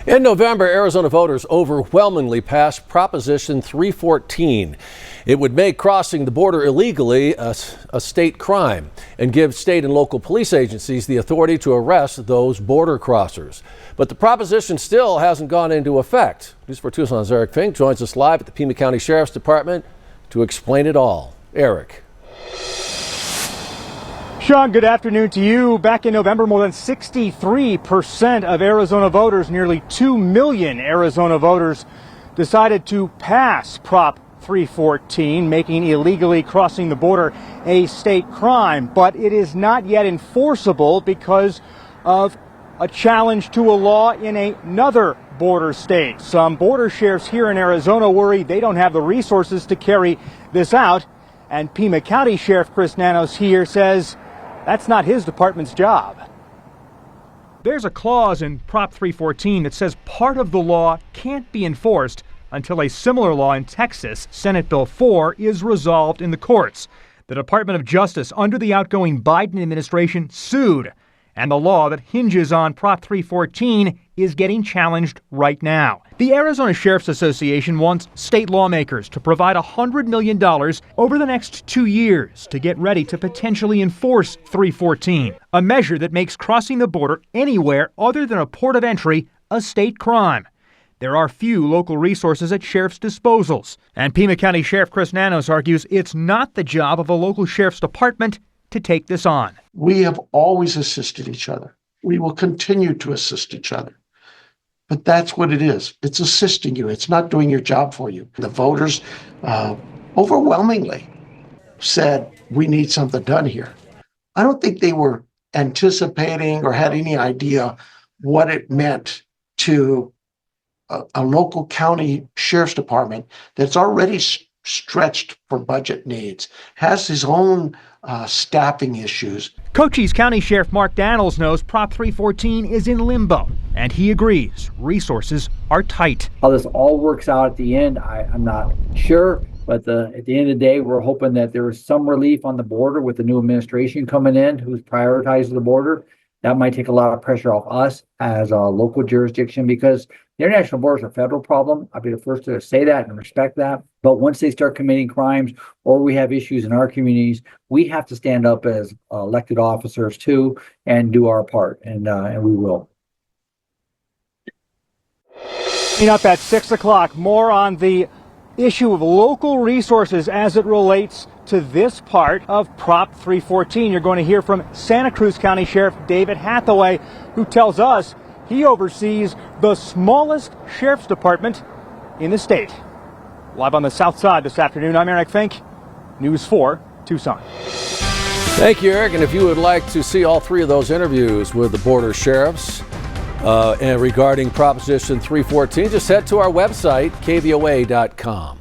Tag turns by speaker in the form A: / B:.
A: In November, Arizona voters overwhelmingly passed Proposition 314. It would make crossing the border illegally a state crime and give state and local police agencies the authority to arrest those border crossers. But the proposition still hasn't gone into effect. News 4 Tucson's Eric Fink joins us live at the Pima County Sheriff's Department to explain it all. Eric.
B: Sean, good afternoon to you. Back in November, more than 63% of Arizona voters, nearly 2 million Arizona voters, decided to pass Prop 314, making illegally crossing the border a state crime. But it is not yet enforceable because of a challenge to a law in another border state. Some border sheriffs here in Arizona worry they don't have the resources to carry this out. And Pima County Sheriff Chris Nanos here says that's not his department's job. There's a clause in Prop 314 that says part of the law can't be enforced until a similar law in Texas, Senate Bill 4, is resolved in the courts. The Department of Justice under the outgoing Biden administration sued, and the law that hinges on Prop 314 is getting challenged right now. The Arizona Sheriff's Association wants state lawmakers to provide $100 million over the next 2 years to get ready to potentially enforce 314, a measure that makes crossing the border anywhere other than a port of entry a state crime. There are few local resources at sheriff's disposals, and Pima County Sheriff Chris Nanos argues it's not the job of a local sheriff's department to take this on.
C: We have always assisted each other. We will continue to assist each other. But that's what it is. It's assisting you. It's not doing your job for you. The voters overwhelmingly said, we need something done here. I don't think they were anticipating or had any idea what it meant to a local county sheriff's department that's already stretched for budget needs, has his own staffing issues.
B: Cochise County Sheriff Mark Daniels knows Prop 314 is in limbo, and he agrees resources are tight.
D: How this all works out at the end, I'm not sure, but at the end of the day, we're hoping that there is some relief on the border with the new administration coming in who's prioritized the border. That might take a lot of pressure off us as a local jurisdiction because the international border is a federal problem. I'll be the first to say that and respect that. But once they start committing crimes or we have issues in our communities, we have to stand up as elected officers too and do our part, and we will.
B: Coming up at 6 o'clock, more on the issue of local resources as it relates to this part of Prop 314. You're going to hear from Santa Cruz County Sheriff David Hathaway, who tells us he oversees the smallest sheriff's department in the state. Live on the south side this afternoon, I'm Eric Fink, News 4 Tucson.
A: Thank you, Eric. And if you would like to see all three of those interviews with the border sheriffs and regarding Proposition 314, just head to our website, KVOA.com.